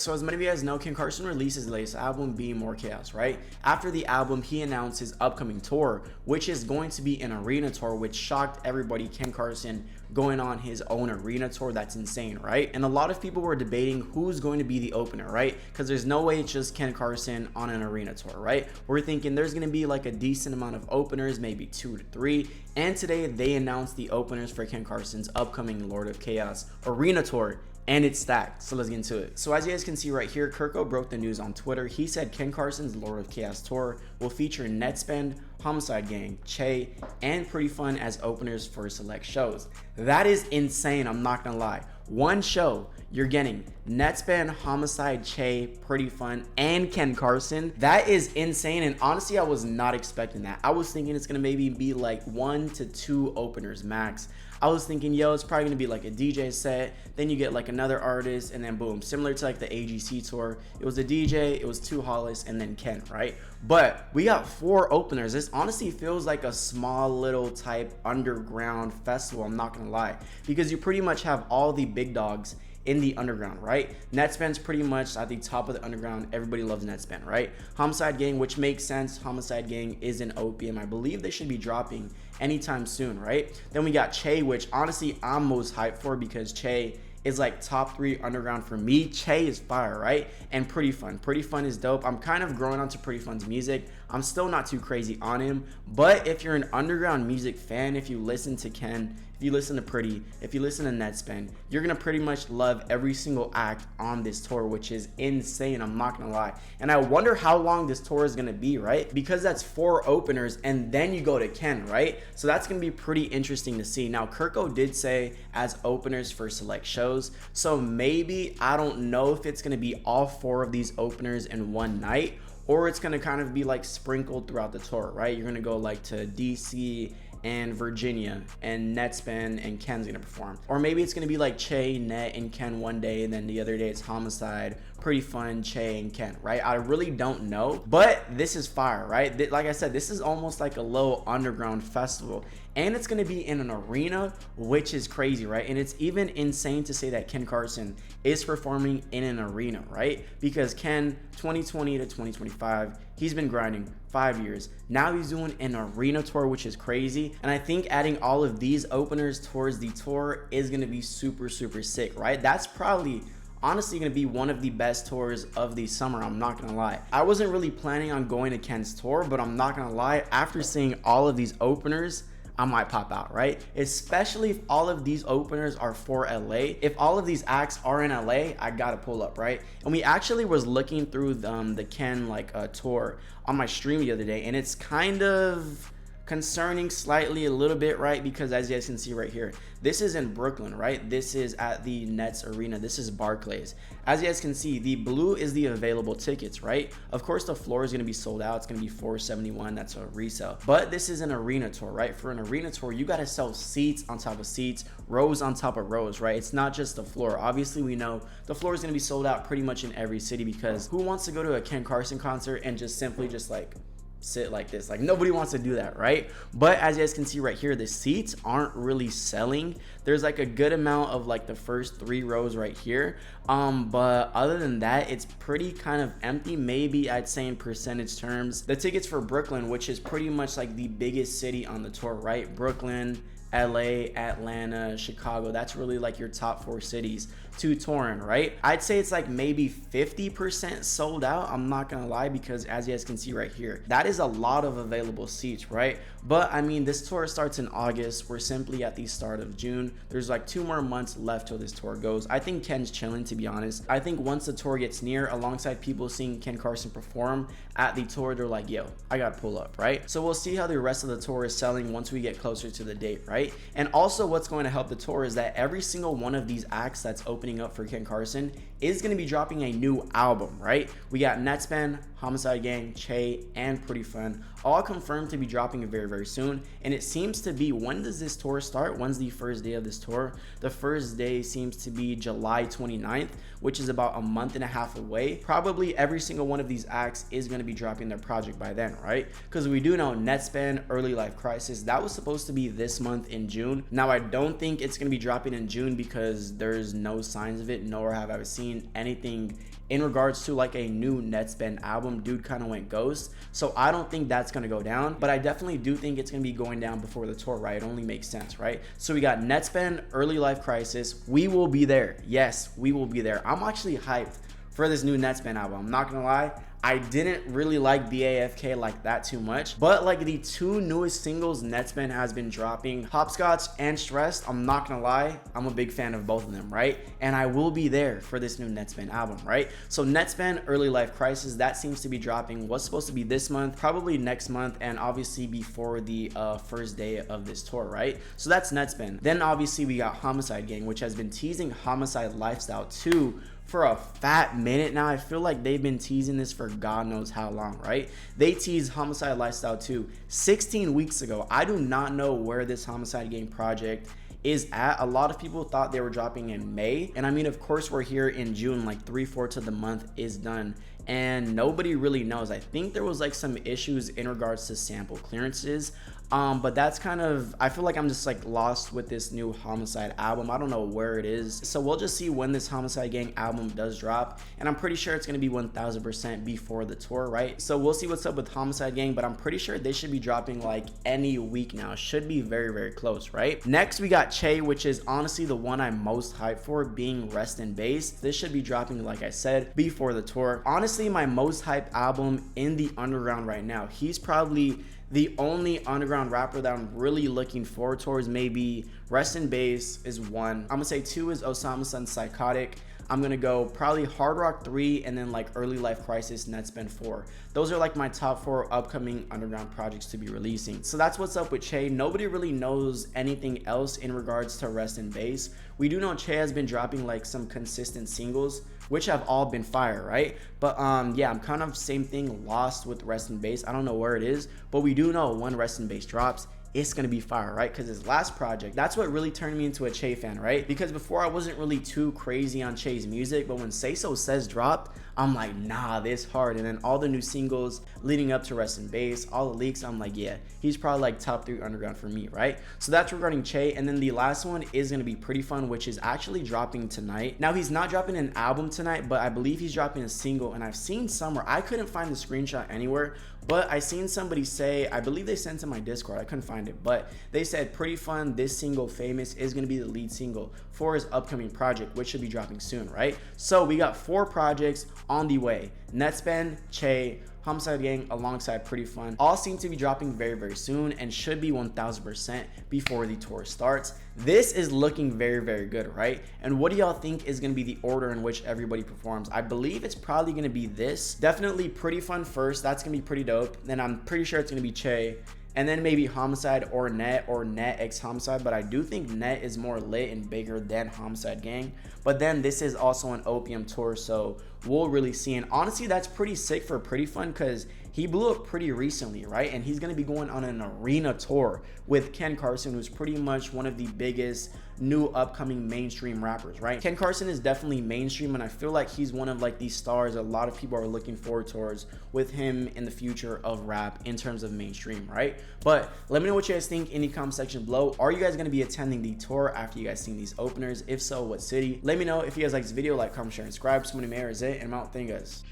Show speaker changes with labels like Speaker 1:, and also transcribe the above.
Speaker 1: So as many of you guys know, Ken Carson released his latest album, Be More Chaos, right? After the album, he announced his upcoming tour, which is going to be an arena tour, which shocked everybody. Ken Carson going on his own arena tour. That's insane, right? And a lot of people were debating who's going to be the opener, right? Because there's no way it's just Ken Carson on an arena tour, right? We're thinking there's going to be like a decent amount of openers, maybe 2 to 3. And today they announced the openers for Ken Carson's upcoming Lord of Chaos arena tour. And it's stacked, so let's get into it. So as you guys can see right here, Kirko broke the news on Twitter. He said Ken Carson's Lord of Chaos tour will feature Nettspend, Homixide Gang, Che, and Prettifun as openers for select shows. That is insane, I'm not gonna lie. One show, you're getting Nettspend, Homixide, Che, Prettifun, and Ken Carson. That is insane, and honestly, I was not expecting that. I was thinking it's gonna maybe be like 1 to 2 openers max. I was thinking, yo, it's probably gonna be like a DJ set, then you get like another artist, and then boom, similar to like the AGC tour. It was a DJ, it was 2 Hollis, and then Ken, right? But we got 4 openers. This honestly feels like a small little type underground festival, I'm not gonna lie, because you pretty much have all the big dogs in the underground, right? Nettspend's pretty much at the top of the underground. Everybody loves Nettspend, right? Homixide Gang, which makes sense. Homixide Gang is an opium. I believe they should be dropping anytime soon, right? Then we got Che, which honestly I'm most hyped for because Che is like top 3 underground for me. Che is fire, right? And Prettifun. Prettifun is dope. I'm kind of growing onto Prettifun's music. I'm still not too crazy on him, but if you're an underground music fan, if you listen to Ken, if you listen to Pretty, if you listen to Nettspend, you're gonna pretty much love every single act on this tour, which is insane, I'm not gonna lie. And I wonder how long this tour is gonna be, right? Because that's 4 openers and then you go to Ken, right? So that's gonna be pretty interesting to see. Now, Kirko did say as openers for select shows, so maybe, I don't know if it's gonna be all 4 of these openers in one night, or it's gonna kind of be like sprinkled throughout the tour, right? You're gonna go like to DC and Virginia, and Nettspend and Ken's gonna perform. Or maybe it's gonna be like Che, Net, and Ken one day, and then the other day it's Homixide, Prettifun, Che, and Ken, right? I really don't know, but this is fire, right? Like I said, this is almost like a low underground festival, and it's gonna be in an arena, which is crazy, right? And it's even insane to say that Ken Carson is performing in an arena, right? Because Ken, 2020 to 2025, he's been grinding 5 years. Now he's doing an arena tour, which is crazy. And I think adding all of these openers towards the tour is gonna be super, super sick, right? That's probably honestly gonna be one of the best tours of the summer, I'm not gonna lie. I wasn't really planning on going to Ken's tour, but I'm not gonna lie, after seeing all of these openers, I might pop out, right? Especially if all of these openers are for LA. If all of these acts are in LA, I gotta pull up, right? And we actually was looking through the Ken tour on my stream the other day, and it's kind of concerning slightly a little bit, right? Because as you guys can see right here, this is in Brooklyn, right? This is at the Nets Arena. This is Barclays. As you guys can see, the blue is the available tickets, right? Of course, the floor is gonna be sold out. It's gonna be $471. That's a resale. But this is an arena tour, right? For an arena tour, you gotta sell seats on top of seats, rows on top of rows, right? It's not just the floor. Obviously, we know the floor is gonna be sold out pretty much in every city, because who wants to go to a Ken Carson concert and just simply just like sit like this? Like, nobody wants to do that, right? But as you guys can see right here, the seats aren't really selling. There's like a good amount of like the first 3 rows right here, but other than that, it's pretty kind of empty. Maybe I'd say in percentage terms, the tickets for Brooklyn, which is pretty much like the biggest city on the tour, right? Brooklyn, LA, Atlanta, Chicago, that's really like your top 4 cities to touring, right? I'd say it's like maybe 50% sold out, I'm not gonna lie, because as you guys can see right here, that is a lot of available seats, right? But I mean, this tour starts in August. We're simply at the start of June. There's like 2 more months left till this tour goes. I think Ken's chilling, to be honest. I think once the tour gets near, alongside people seeing Ken Carson perform at the tour, they're like, yo, I gotta pull up, right? So we'll see how the rest of the tour is selling once we get closer to the date, right? And also what's going to help the tour is that every single one of these acts that's opening up for Ken Carson is going to be dropping a new album, right? We got Nettspend, Homixide Gang, Che, and Prettifun all confirmed to be dropping very, very soon. And it seems to be, when does this tour start? When's the first day of this tour? The first day seems to be July 29th, which is about a month and a half away. Probably every single one of these acts is going to be dropping their project by then, right? Because we do know Nettspend, Early Life Crisis, that was supposed to be this month in June. Now, I don't think it's going to be dropping in June because there's no signs of it, nor have I seen anything in regards to like a new Nettspend album. Dude kind of went ghost, so I don't think that's gonna go down, but I definitely do think it's gonna be going down before the tour, right? It only makes sense, right? So we got Nettspend, Early Life Crisis. We will be there. Yes, we will be there. I'm actually hyped for this new Nettspend album. I'm not gonna lie, I didn't really like BAFK like that too much, but like the two newest singles Nettspend has been dropping, Hopscotch and Stressed, I'm not gonna lie, I'm a big fan of both of them, right? And I will be there for this new Nettspend album, right? So Nettspend, Early Life Crisis, that seems to be dropping what's supposed to be this month, probably next month, and obviously before the first day of this tour, right? So that's Nettspend. Then obviously we got Homixide Gang, which has been teasing Homicide Lifestyle 2 for a fat minute now. I feel like they've been teasing this for God knows how long, right? They teased Homicide Lifestyle 2 16 weeks ago. I do not know where this Homicide Gang project is at. A lot of people thought they were dropping in May, and I mean, of course we're here in June, like 3/4 of the month is done, and nobody really knows. I think there was like some issues in regards to sample clearances, but that's kind of, I feel like I'm just like lost with this new Homicide album. I don't know where it is, so we'll just see when this Homicide Gang album does drop, and I'm pretty sure it's going to be 1000% before the tour, right? So we'll see what's up with Homicide Gang, but I'm pretty sure they should be dropping like any week now. Should be very, very close, right? Next we got Che, which is honestly the one I'm most hyped for, being Rest in Bass. This should be dropping, like I said, before the tour. Honestly, my most hyped album in the underground right now. He's probably the only underground rapper that I'm really looking forward towards. Maybe Rest in Bass is one. I'm gonna say 2 is Osama Sun's Psychotic. I'm gonna go probably Hard Rock 3, and then like Early Life Crisis, Nettspend 4. Those are like my top 4 upcoming underground projects to be releasing. So that's what's up with Che. Nobody really knows anything else in regards to Rest in Bass. We do know Che has been dropping like some consistent singles, which have all been fire, right? But yeah, I'm kind of same thing, lost with Rest in Bass. I don't know where it is, but we do know when Rest in Bass drops, it's gonna be fire, right? Because his last project, that's what really turned me into a Che fan, right? Because before I wasn't really too crazy on Che's music, but when Say So Says dropped, I'm like, nah, this hard. And then all the new singles leading up to Rest in Bass, all the leaks, I'm like, yeah, he's probably like top 3 underground for me, right? So that's regarding Che. And then the last one is gonna be Prettifun, which is actually dropping tonight. Now he's not dropping an album tonight, but I believe he's dropping a single, and I've seen somewhere, I couldn't find the screenshot anywhere, but I seen somebody say, I believe they sent to my Discord, I couldn't find it, but they said Prettifun, this single Famous, is gonna be the lead single for his upcoming project, which should be dropping soon, right? So we got 4 projects on the way: Nettspend, Che, Homicide Gang alongside Prettifun. All seem to be dropping very, very soon and should be 1000% before the tour starts. This is looking very, very good, right? And what do y'all think is going to be the order in which everybody performs? I believe it's probably going to be this. Definitely Prettifun first. That's going to be pretty dope. Then I'm pretty sure it's going to be Che, and then maybe Homicide or Net x Homicide, but I do think Net is more lit and bigger than Homicide Gang. But then this is also an Opium tour, so we'll really see. And honestly, that's pretty sick for Prettifun because he blew up pretty recently, right? And he's gonna be going on an arena tour with Ken Carson, who's pretty much one of the biggest new upcoming mainstream rappers, right? Ken Carson is definitely mainstream, and I feel like he's one of like these stars a lot of people are looking forward towards with him in the future of rap in terms of mainstream, right? But let me know what you guys think in the comment section below. Are you guys gonna be attending the tour after you guys seen these openers? If so, what city? Let me know. If you guys like this video, like, comment, share, and subscribe. So MONEYMAY is it, and I'm out. Thank you guys.